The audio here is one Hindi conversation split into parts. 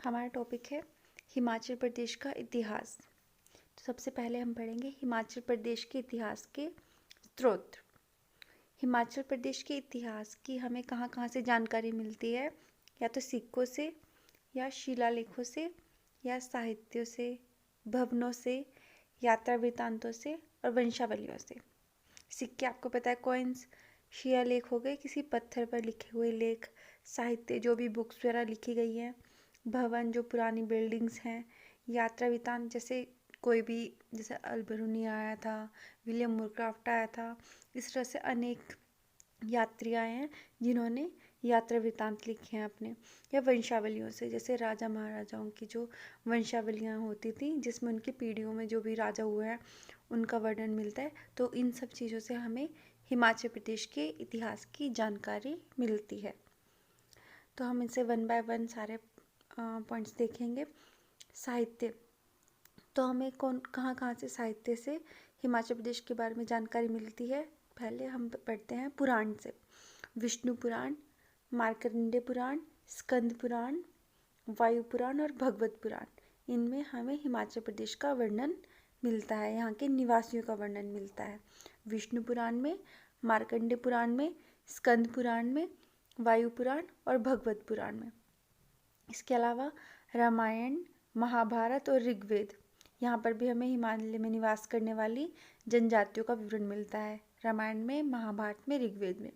हमारा टॉपिक है हिमाचल प्रदेश का इतिहास। तो सबसे पहले हम पढ़ेंगे हिमाचल प्रदेश के इतिहास के स्रोत। हिमाचल प्रदेश के इतिहास की हमें कहाँ कहाँ से जानकारी मिलती है, या तो सिक्कों से, या शिलालेखों से, या साहित्यों से, भवनों से, यात्रा वृत्तांतों से और वंशावलियों से। सिक्के आपको पता है, कॉइन्स। शिलालेख हो गए किसी पत्थर पर लिखे हुए लेख, साहित्य जो भी बुक्स वगैरह लिखी गई हैं, भवन जो पुरानी बिल्डिंग्स हैं, यात्रा वृत्तांत जैसे कोई भी, जैसे अल्बरूनी आया था, विलियम मोरक्राफ्ट आया था, इस तरह से अनेक यात्री आए हैं जिन्होंने यात्रा वृत्तांत लिखे हैं अपने। या वंशावलियों से, जैसे राजा महाराजाओं की जो वंशावलियाँ होती थी जिसमें उनकी पीढ़ियों में जो भी राजा हुए हैं उनका वर्णन मिलता है। तो इन सब चीज़ों से हमें हिमाचल प्रदेश के इतिहास की जानकारी मिलती है। तो हम इनसे वन बाय वन सारे पॉइंट्स देखेंगे। साहित्य, तो हमें कहाँ कहाँ से साहित्य से हिमाचल प्रदेश के बारे में जानकारी मिलती है। पहले हम पढ़ते हैं पुराण से। विष्णु पुराण, मार्कंडेय पुराण, स्कंद पुराण, वायु पुराण और भगवत पुराण, इनमें हमें हिमाचल प्रदेश का वर्णन मिलता है, यहाँ के निवासियों का वर्णन मिलता है। विष्णु पुराण में, मार्कंडेय पुराण में, स्कंद पुराण में, वायु पुराण और भगवत पुराण में। इसके अलावा रामायण, महाभारत और ऋग्वेद, यहाँ पर भी हमें हिमालय में निवास करने वाली जनजातियों का विवरण मिलता है। रामायण में, महाभारत में, ऋग्वेद में।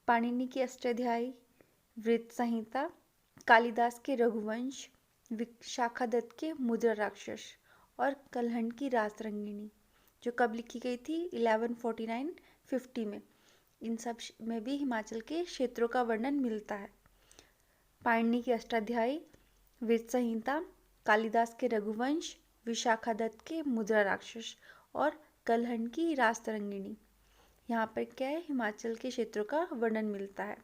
पाणिनि की अष्टाध्यायी, वृत्त संहिता, कालिदास के रघुवंश, विशाखादत्त के मुद्रा राक्षस और कलहंड की रासरंगिणी, जो कब लिखी गई थी, 1149-50 में। इन सब में भी हिमाचल के क्षेत्रों का वर्णन मिलता है। पाणिनि की अष्टाध्यायी, वृत्त संहिता, कालिदास के रघुवंश, विशाखादत्त के मुद्रा राक्षस और कलहंड की रासरंगिणी, यहाँ पर क्या है, हिमाचल के क्षेत्रों का वर्णन मिलता है।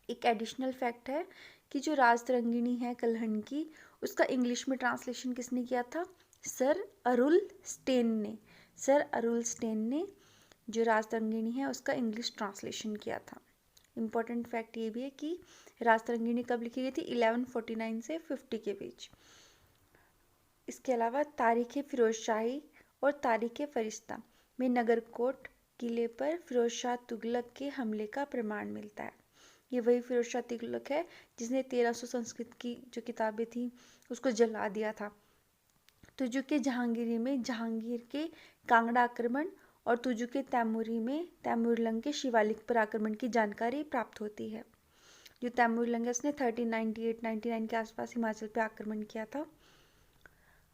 एक एडिशनल फैक्ट है कि जो रासरंगिणी है कलहंड की, उसका इंग्लिश में ट्रांसलेशन किसने किया था, सर अरुल स्टेन ने। सर अरुल स्टेन ने जो रासरंगिणी है उसका इंग्लिश ट्रांसलेशन किया था। इम्पॉर्टेंट फैक्ट ये भी है कि रासरंगिणी कब लिखी गई थी, 1149 से 50 के बीच। इसके अलावा तारीख़ फिरोजशाही और तारीख़ फरिश्ता में नगरकोट किले पर फिरोज शाह तुगलक के हमले का प्रमाण मिलता है। ये वही फिरोज शाह तुगलक है जिसने 1300 संस्कृत की जो किताबें थी उसको जला दिया था। तुजु के जहांगीरी में जहांगीर के कांगड़ा आक्रमण और तुजु के तैमूरी में तैमूरलंग के शिवालिक पर आक्रमण की जानकारी प्राप्त होती है। जो तैमूरलंग है उसने 1398-99 के आसपास हिमाचल पर आक्रमण किया था।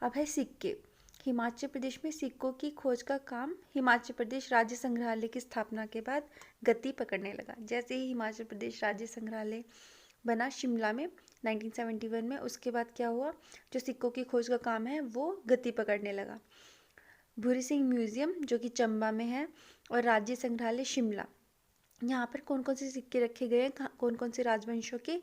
अब है सिक्के। हिमाचल प्रदेश में सिक्कों की खोज का काम हिमाचल प्रदेश राज्य संग्रहालय की स्थापना के बाद गति पकड़ने लगा। जैसे ही हिमाचल प्रदेश राज्य संग्रहालय बना शिमला में 1971 में, उसके बाद क्या हुआ, जो सिक्कों की खोज का काम है वो गति पकड़ने लगा। भूरी सिंह म्यूजियम जो कि चंबा में है और राज्य संग्रहालय शिमला, यहाँ पर कौन कौन से सिक्के रखे गए हैं, कौन कौन से राजवंशों के,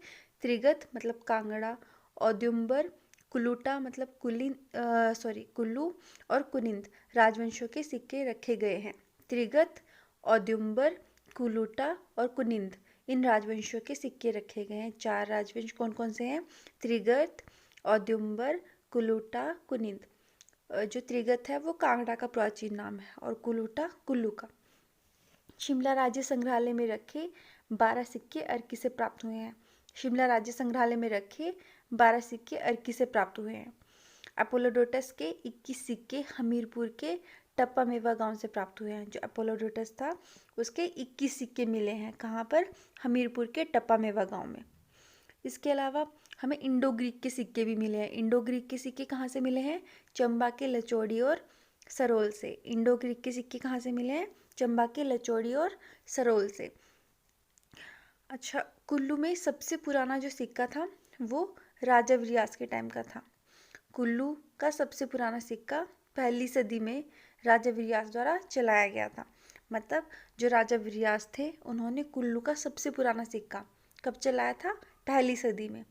त्रिगत मतलब कांगड़ा, औदुंबर, कुलूटा मतलब कुल्लू और कुनिंद राजवंशों के सिक्के रखे गए हैं। त्रिगत, औदुंबर, कुलूटा और कुनिंद, इन राजवंशों के सिक्के रखे गए हैं। 4 राजवंश कौन कौन से हैं, त्रिगत, औदुंबर, कुलूटा, कुनिंद। जो त्रिगत है वो कांगड़ा का प्राचीन नाम है और कुलूटा कुल्लू का। शिमला राज्य संग्रहालय में रखे 12 सिक्के अर्की से प्राप्त हुए हैं। शिमला राज्य संग्रहालय में रखे 12 सिक्के अर्की से प्राप्त हुए हैं। अपोलोडोटस के 21 सिक्के हमीरपुर के टप्पा मेवा गांव से प्राप्त हुए हैं। जो अपोलोडोटस था उसके 21 सिक्के मिले हैं, कहाँ पर, हमीरपुर के टप्पा मेवा गांव में। इसके अलावा हमें इंडो ग्रीक के सिक्के भी मिले हैं। इंडो ग्रीक के सिक्के कहाँ से मिले हैं, चंबा के लचौड़ी और सरोल से। इंडो ग्रीक के सिक्के कहाँ से मिले हैं, चंबा के लचौड़ी और सरोल से। अच्छा, कुल्लू में सबसे पुराना जो सिक्का था वो राजा विरियास के टाइम का था। कुल्लू का सबसे पुराना सिक्का 1ली सदी में राजा विरियास द्वारा चलाया गया था। मतलब जो राजा विरियास थे उन्होंने कुल्लू का सबसे पुराना सिक्का कब चलाया था, 1ली सदी में।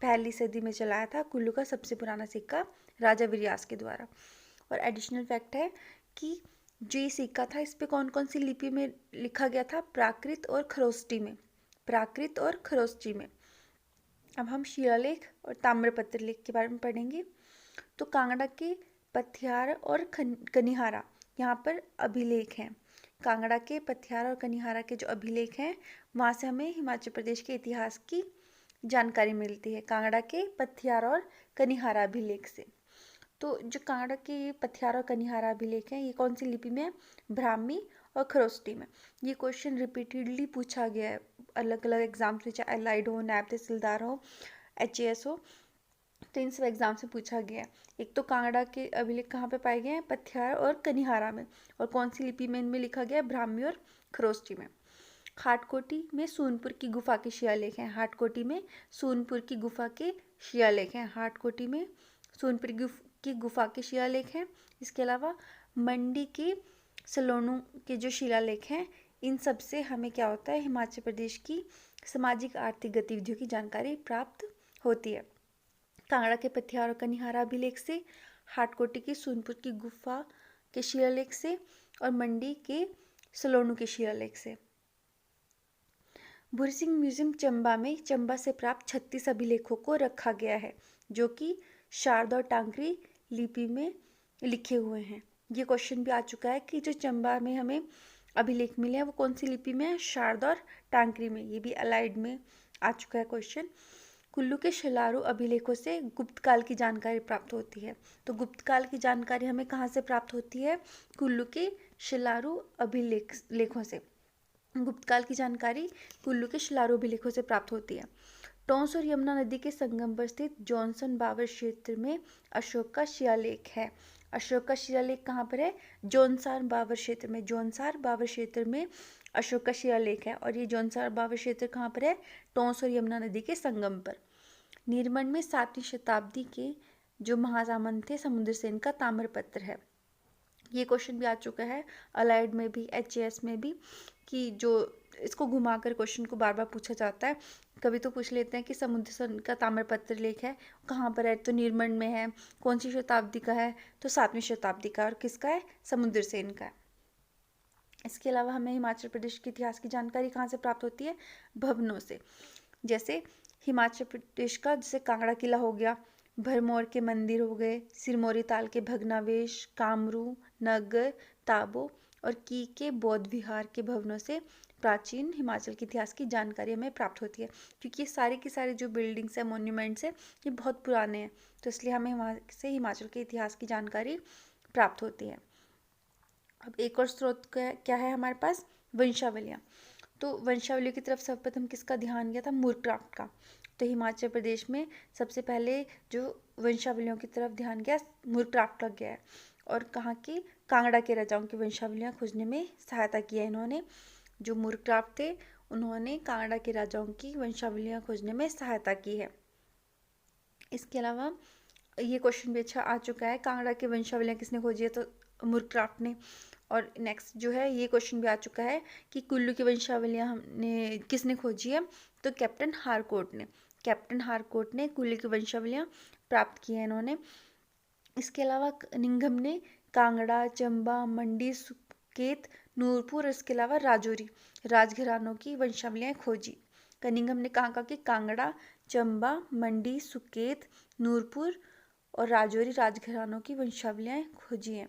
1ली सदी में चलाया था कुल्लू का सबसे पुराना सिक्का राजा विरियास के द्वारा। और एडिशनल फैक्ट है कि जो ये सिक्का था इस पे कौन कौन सी लिपि में लिखा गया था, प्राकृत और खरोष्टी में। प्राकृत और खरोष्टी में। अब हम शिलालेख और ताम्रपत्र लेख के बारे में पढ़ेंगे। तो कांगड़ा के पथियार और कनिहारा यहाँ पर अभिलेख हैं। कांगड़ा के पथियार और कनिहारा के जो अभिलेख हैं वहाँ से हमें हिमाचल प्रदेश के इतिहास की जानकारी मिलती है, कांगड़ा के पथियार और कनिहारा अभिलेख से। तो जो कांगड़ा के पथियार और कनिहारा अभिलेख हैं ये कौन सी लिपि में है? ब्राह्मी और खरोष्टी में। ये क्वेश्चन रिपीटेडली पूछा गया है अलग अलग एग्जाम्स में, चाहे एलाइड हो, नायब तहसीलदार हो, HAS हो, तो इन सब एग्जाम से पूछा गया है। एक तो कांगड़ा के अभिलेख कहाँ पे पाए गए हैं? पथियार और कनिहारा में। और कौन सी लिपि में इनमें लिखा गया है? ब्राह्मी और खरोष्टी में। हाटकोटी में सोनपुर की गुफा के शिलालेख हैं। हाटकोटी में सोनपुर की गुफा के शिलालेख हैं। हाटकोटी में सोनपुर की गुफा के शिलालेख हैं। इसके अलावा मंडी के सलोनू के जो शिलालेख हैं, इन सब से हमें क्या होता है? हिमाचल प्रदेश की सामाजिक आर्थिक गतिविधियों की जानकारी प्राप्त होती है। कांगड़ा के पथियार और कनिहारा अभिलेख से, हाटकोटी की सोनपुर की गुफा के शिलालेख से और मंडी के सलोनू के शिलालेख से। भूरी सिंह म्यूजियम चंबा में चंबा से प्राप्त 36 अभिलेखों को रखा गया है जो कि शारदा और टांकरी लिपि में लिखे हुए हैं। ये क्वेश्चन भी आ चुका है कि जो चंबा में हमें अभिलेख मिले हैं वो कौन सी लिपि में है? शारदा और टांकरी में। ये भी अलाइड में आ चुका है क्वेश्चन। कुल्लू के शिलारू अभिलेखों से गुप्त काल की जानकारी प्राप्त होती है। तो गुप्त काल की जानकारी हमें कहाँ से प्राप्त होती है? कुल्लू के शिलारू अभिलेखों से। गुप्त काल की जानकारी कुल्लू के शिलारू अभिलेखों से प्राप्त होती है। टोंस और यमुना नदी के संगम पर स्थित जॉनसन बावर क्षेत्र में अशोक का शिलालेख है। अशोक का शिलालेख कहाँ पर है? जौनसार बावर क्षेत्र में। जौनसार बावर क्षेत्र में अशोक का शिलालेख है। और ये जौनसार बावर क्षेत्र कहाँ पर है? टोंस और यमुना नदी के संगम पर। निर्मल में 7वीं शताब्दी के जो महासामंत थे समुद्रसेन का ताम्रपत्र है। ये क्वेश्चन भी आ चुका है अलाइड में भी, HAS में भी, कि जो इसको घुमाकर क्वेश्चन को बार बार पूछा जाता है। कभी तो पूछ लेते हैं कि समुद्रसेन का ताम्रपत्र लेख है कहाँ पर है? तो निर्मल में है। कौन सी शताब्दी का है? तो 7वीं शताब्दी का। और किसका है? समुद्रसेन का है। इसके अलावा हमें हिमाचल प्रदेश के इतिहास की जानकारी कहाँ से प्राप्त होती है? भवनों से। जैसे हिमाचल प्रदेश का जैसे कांगड़ा किला हो गया, भरमौर के मंदिर हो गए, सिरमौरी ताल के भग्नावशेष, कामरू, नगर, ताबो और की के बौद्ध विहार के भवनों से प्राचीन हिमाचल के इतिहास की जानकारी हमें प्राप्त होती है। क्योंकि ये सारे के सारे जो बिल्डिंग्स हैं, मोन्यूमेंट्स हैं, ये बहुत पुराने हैं, तो इसलिए हमें वहाँ से हिमाचल के इतिहास की जानकारी प्राप्त होती है। अब एक और स्रोत क्या है हमारे पास? वंशावलियाँ। तो वंशावलियों की तरफ सर्वप्रथम किसका ध्यान गया था? मूरक्राफ्ट का। तो हिमाचल प्रदेश में सबसे पहले जो वंशावलियों की तरफ ध्यान गया मूरक्राफ्ट का गया है। और कहाँ की? कांगड़ा के राजाओं की वंशावलियाँ खोजने में सहायता की है इन्होंने। जो मूरक्राफ्ट थे उन्होंने कांगड़ा के राजाओं की वंशावलियाँ खोजने में सहायता की है। इसके अलावा ये क्वेश्चन भी अच्छा आ चुका है, कांगड़ा की वंशावलियाँ किसने खोजी है? तो मूरक्राफ्ट ने। और नेक्स्ट जो है ये क्वेश्चन भी आ चुका है कि कुल्लू की वंशावलियाँ हमने किसने खोजी है? तो कैप्टन हारकोट ने। कैप्टन हारकोट ने कुल्लू की वंशावलियाँ प्राप्त की हैं इन्होंने। इसके अलावा निंघम ने कांगड़ा, चंबा, मंडी, सुकेत, नूरपुर और इसके अलावा राजौरी राजघरानों की वंशावलियाँ खोजी। कनिंघम ने कहाँ कहाँ की? कांगड़ा, चंबा, मंडी, सुकेत, नूरपुर और राजौरी राजघरानों की वंशावलियाँ खोजी हैं।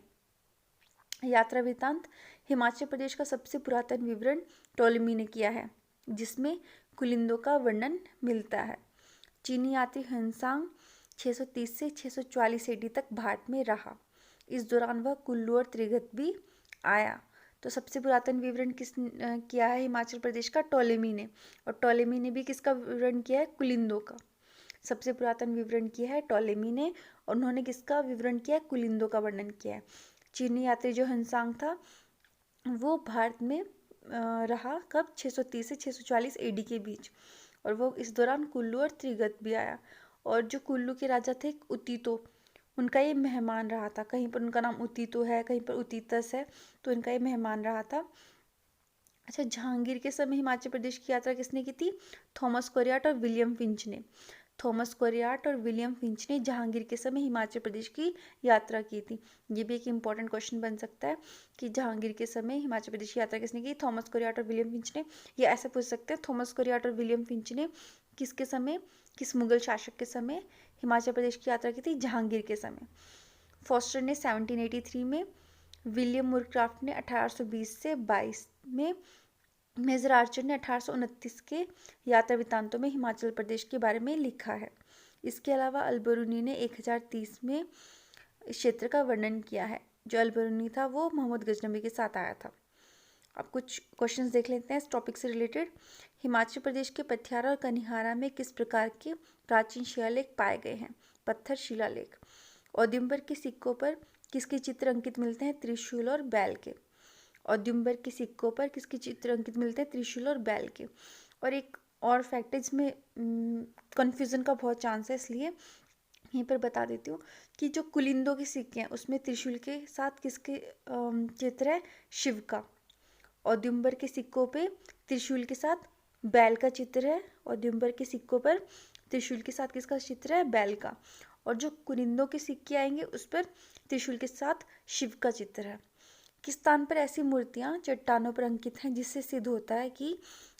यात्रा वृत्तांत। हिमाचल प्रदेश का सबसे पुरातन विवरण टोलेमी ने किया है जिसमें कुलिंदों का वर्णन मिलता है। चीनी यात्री हुनसांग 630 से 644 AD तक भारत में रहा। इस दौरान वह कुल्लू और त्रिगत भी आया। तो सबसे पुरातन विवरण किस किया है हिमाचल प्रदेश का? टोलेमी ने। और टोलेमी ने भी किसका विवरण किया है? कुलिंदों का। सबसे पुरातन विवरण किया है टोलेमी ने और उन्होंने किसका विवरण किया है? कुलिंदों का वर्णन किया है। चीनी यात्री जो हुनसांग था वो भारत में रहा कब? 630 से 644 AD के बीच। और वो इस दौरान कुल्लू और त्रिगत भी आया। और जो कुल्लू के राजा थे उतीतो, उनका ये मेहमान रहा था। कहीं पर उनका नाम उतीतो है, कहीं पर उतीतस है, तो इनका ये मेहमान रहा था। अच्छा, जहांगीर के समय हिमाचल प्रदेश की यात्रा किसने की थी? थॉमस कोरियाट और विलियम फिंच ने। थॉमस कोरियाट और विलियम फिंच ने जहांगीर के समय हिमाचल प्रदेश की यात्रा की थी। ये भी एक इम्पॉर्टेंट क्वेश्चन बन सकता है कि जहांगीर के समय हिमाचल प्रदेश की यात्रा किसने की, थॉमस कोरियाट और विलियम फिंच ने। ये ऐसे पूछ सकते हैं, थॉमस कोरियाट और विलियम फिंच ने किसके समय, किस मुगल शासक के समय हिमाचल प्रदेश की यात्रा की थी, जहांगीर के समय। फॉस्टर ने 1783 में, विलियम मुरक्राफ्ट ने 1820 से 22 में, मेजर आर्चर ने 1829 के यात्रा वृत्तांतों में हिमाचल प्रदेश के बारे में लिखा है। इसके अलावा अलबरूनी ने 1030 में इस क्षेत्र का वर्णन किया है। जो अलबरूनी था वो मोहम्मद गजनबी के साथ आया था। अब कुछ क्वेश्चंस देख लेते हैं इस टॉपिक से रिलेटेड। हिमाचल प्रदेश के पथियारा और कनिहारा में किस प्रकार के प्राचीन शिलालेख पाए गए हैं? पत्थर शिलालेख। औदुंबर के सिक्कों पर किसके चित्र अंकित मिलते हैं? त्रिशूल और बैल के। औदुंबर के सिक्कों पर किसके चित्र अंकित मिलते हैं? त्रिशूल और बैल के। और एक और फैक्ट है जिसमें कन्फ्यूज़न का बहुत चांस है, इसलिए यहीं पर बता देती हूँ कि जो कुलिंदों के सिक्के हैं उसमें त्रिशूल के साथ किसके चित्र है? शिव का। औदुंबर के सिक्कों पे त्रिशूल के साथ बैल का चित्र है। औदुंबर के सिक्कों पर त्रिशूल के साथ किसका चित्र है? बैल का। और जो कुलिंदों के सिक्के आएंगे उस पर त्रिशूल के साथ शिव का चित्र है। किस स्थान पर ऐसी मूर्तियां चट्टानों पर अंकित हैं जिससे सिद्ध होता है कि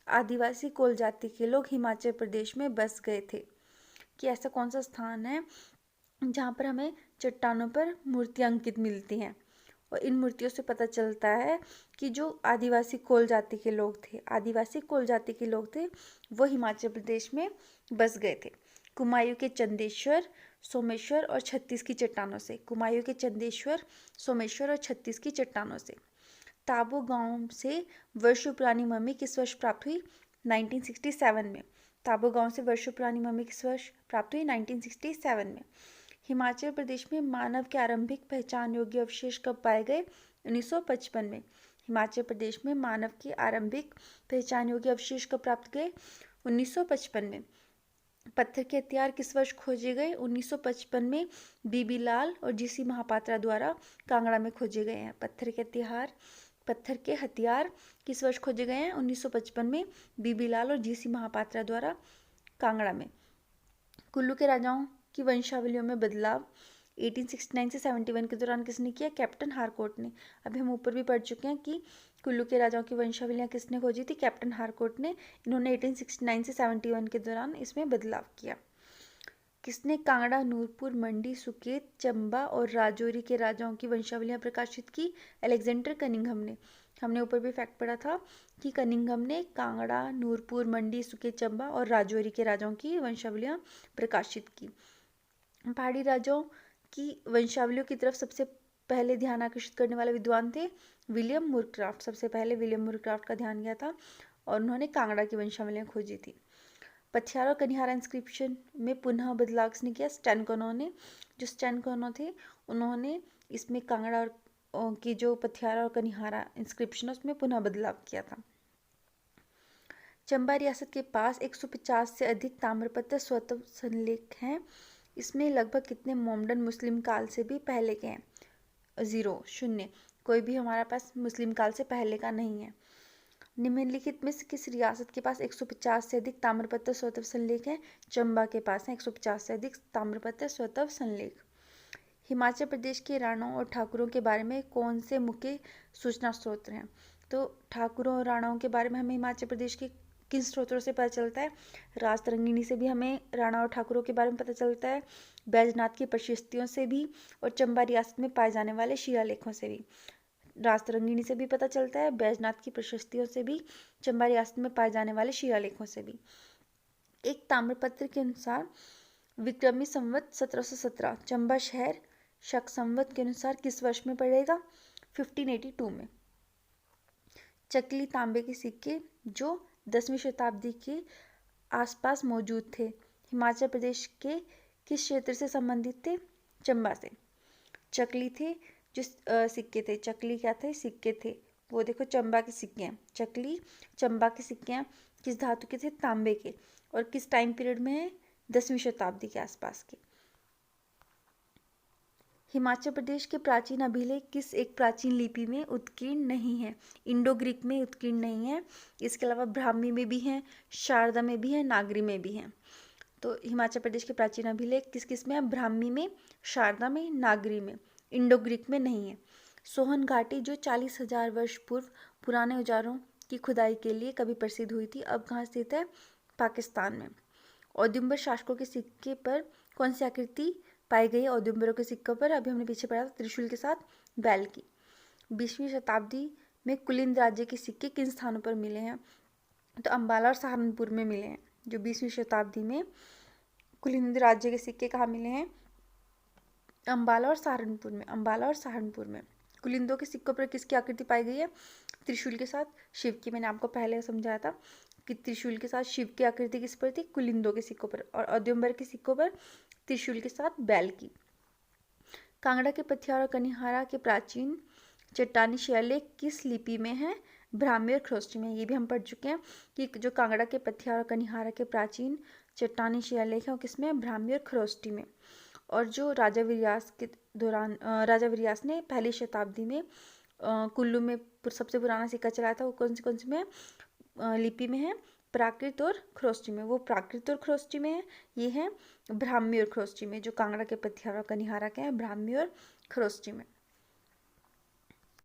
आदिवासी कोल जाति के लोग हिमाचल प्रदेश में बस गए थे? कि ऐसा कौन सा स्थान है जहाँ पर हमें चट्टानों पर मूर्तियां अंकित मिलती हैं? और इन मूर्तियों से पता चलता है कि जो आदिवासी कोल जाति के लोग थे, आदिवासी कोल जाति के लोग थे, वो हिमाचल प्रदेश में बस गए थे। कुमायूं के चंदेश्वर, सोमेश्वर और छत्तीस की चट्टानों से। कुमायूं के चंदेश्वर, सोमेश्वर और छत्तीस की चट्टानों से। ताबो गांव से वर्षों पुरानी मम्मी किस वर्ष प्राप्त हुई? 1967 में। ताबो गांव से वर्षों पुरानी मम्मी किस वर्ष प्राप्त हुई? 1967 में। हिमाचल प्रदेश में मानव के आरंभिक पहचान योग्य अवशेष कब पाए गए? 1955 में। हिमाचल प्रदेश में मानव के आरंभिक पहचान योग्य अवशेष कब प्राप्त गए? 1955 में। पत्थर के हथियार किस वर्ष खोजे गए? 1955 में बीबी लाल और जीसी महापात्रा द्वारा कांगड़ा में खोजे गए हैं। पत्थर के हथियार किस वर्ष खोजे गए हैं? 1955 में बीबी लाल और जीसी महापात्रा द्वारा कांगड़ा में। कुल्लू के राजाओं की वंशावलियों में बदलाव 1869 से 71 के दौरान किसने किया? कैप्टन हारकोट ने। अभी हम ऊपर भी पढ़ चुके हैं कि कुल्लू के राजाओं की वंशावलियां किसने खोजी थी? कैप्टन हारकोट ने। इन्होंने 1869 से 71 के दौरान इसमें बदलाव किया। किसने कांगड़ा, नूरपुर, मंडी, सुकेत, चंबा और राजौरी के राजाओं की वंशावलियां प्रकाशित की? अलेक्जेंडर कनिंघम ने। हमने ऊपर भी फैक्ट पढ़ा था कि कनिंघम ने कांगड़ा, नूरपुर, मंडी, सुकेत, चंबा और राजौरी के राजाओं की वंशावलियां प्रकाशित की। पहाड़ी राजाओं की वंशावलियों की तरफ सबसे पहले ध्यान आकर्षित करने वाले विद्वान थे विलियम मुरक्राफ्ट। सबसे पहले विलियम मुरक्राफ्ट का ध्यान गया था और उन्होंने कांगड़ा की वंशावलियां खोजी थी। पथियारा और कनिहारा इंस्क्रिप्शन में पुनः बदलाव किसने किया? स्टैनकोनो ने। जो स्टैनकोनो थे उन्होंने इसमें कांगड़ा और की जो पथियारा और कनिहारा इंस्क्रिप्शन है उसमें पुनः बदलाव किया था। चंबा रियासत के पास 150 से अधिक ताम्रपत्र स्वतः संलेख हैं। इसमें लगभग कितने मोमडन मुस्लिम काल से भी पहले के हैं? 0, 0। कोई भी हमारे पास मुस्लिम काल से पहले का नहीं है। निम्नलिखित में से किस रियासत के पास 150 से अधिक ताम्रपत्र स्वतः संलेख हैं? चंबा के पास है 150 से अधिक ताम्रपत्र स्वतः संलेख। हिमाचल प्रदेश के राणाओं और ठाकुरों के बारे में कौन से मुख्य सूचना स्रोत हैं? तो ठाकुरों और राणाओं के बारे में हमें हिमाचल प्रदेश के किन स्रोतों से पता चलता है? राजतरंगिणी से भी हमें राणा और ठाकुरों के बारे में पता चलता है, बैजनाथ की प्रशस्तियों से भी, और चंबा रियासत में पाए जाने वाले शिलालेखों से भी। राजतरंगिणी से भी पता चलता है, बैजनाथ की प्रशस्तियों से भी, चंबा रियासत में पाए जाने वाले शिलालेखों से भी। एक ताम्रपत्र के अनुसार विक्रमी संवत 1717 चंबा शहर शक संवत के अनुसार किस वर्ष में पड़ेगा? 1582 में। चकली तांबे के सिक्के जो 10वीं शताब्दी के आसपास मौजूद थे, हिमाचल प्रदेश के किस क्षेत्र से संबंधित थे? चंबा से। चकली थे जो सिक्के थे, चकली क्या थे? सिक्के थे। वो देखो चंबा के सिक्के हैं। चकली चंबा के सिक्के हैं। किस धातु के थे? तांबे के। और किस टाइम पीरियड में है? 10वीं शताब्दी के आसपास के। हिमाचल प्रदेश के प्राचीन अभिलेख किस एक प्राचीन लिपि में उत्कीर्ण नहीं है? इंडो ग्रीक में उत्कीर्ण नहीं है। इसके अलावा ब्राह्मी में भी हैं, शारदा में भी है, नागरी में भी हैं। तो हिमाचल प्रदेश के प्राचीन अभिलेख किस किस में है? ब्राह्मी में, शारदा में, नागरी में, इंडो ग्रीक में नहीं है। सोहन घाटी जो 40,000 वर्ष पूर्व पुराने औजारों की खुदाई के लिए कभी प्रसिद्ध हुई थी, अब कहाँ स्थित है? पाकिस्तान में। औदुंबर शासकों के सिक्के पर कौन सी आकृति पाई गई है? औदुंबरों के सिक्कों पर अभी हमने पीछे पढ़ा था त्रिशूल के साथ बैल की। 20वीं शताब्दी में कुलिंद राज्य के सिक्के किन स्थानों पर मिले हैं? तो अंबाला और सहारनपुर में मिले हैं। जो 20वीं शताब्दी में कुलिंद राज्य के सिक्के कहाँ मिले हैं? अंबाला और सहारनपुर में। अंबाला और सहारनपुर में। कुलिंदों के सिक्कों पर किसकी आकृति पाई गई है? त्रिशूल के साथ शिव की। मैंने आपको पहले समझाया था कि त्रिशूल के साथ शिव की आकृति किस पर थी? कुलिंदों के सिक्कों पर। और औदुंबर के सिक्कों पर त्रिशूल के साथ बैल की। कांगड़ा के पथियार और कनिहारा के प्राचीन चट्टानी शिलालेख किस लिपि में है? ब्राह्मी और खरोष्टी में। ये भी हम पढ़ चुके हैं कि जो कांगड़ा के पथियार और कनिहारा के प्राचीन चट्टानी शिलालेख है वो किसमें है? ब्राह्मी और खरोष्टी में। और जो राजा विर्यास के दौरान राजा विर्यास ने पहली शताब्दी में कुल्लू में सबसे पुराना सिक्का चलाया था, वो कौन सी में लिपि में है? प्राकृत और खरोष्टी में। वो प्राकृत और खरोष्टी में है, ये है ब्राह्मी और खरोष्टी में। जो कांगड़ा के पथियार और कनिहारा के हैं ब्राह्मी और खरोष्टी में।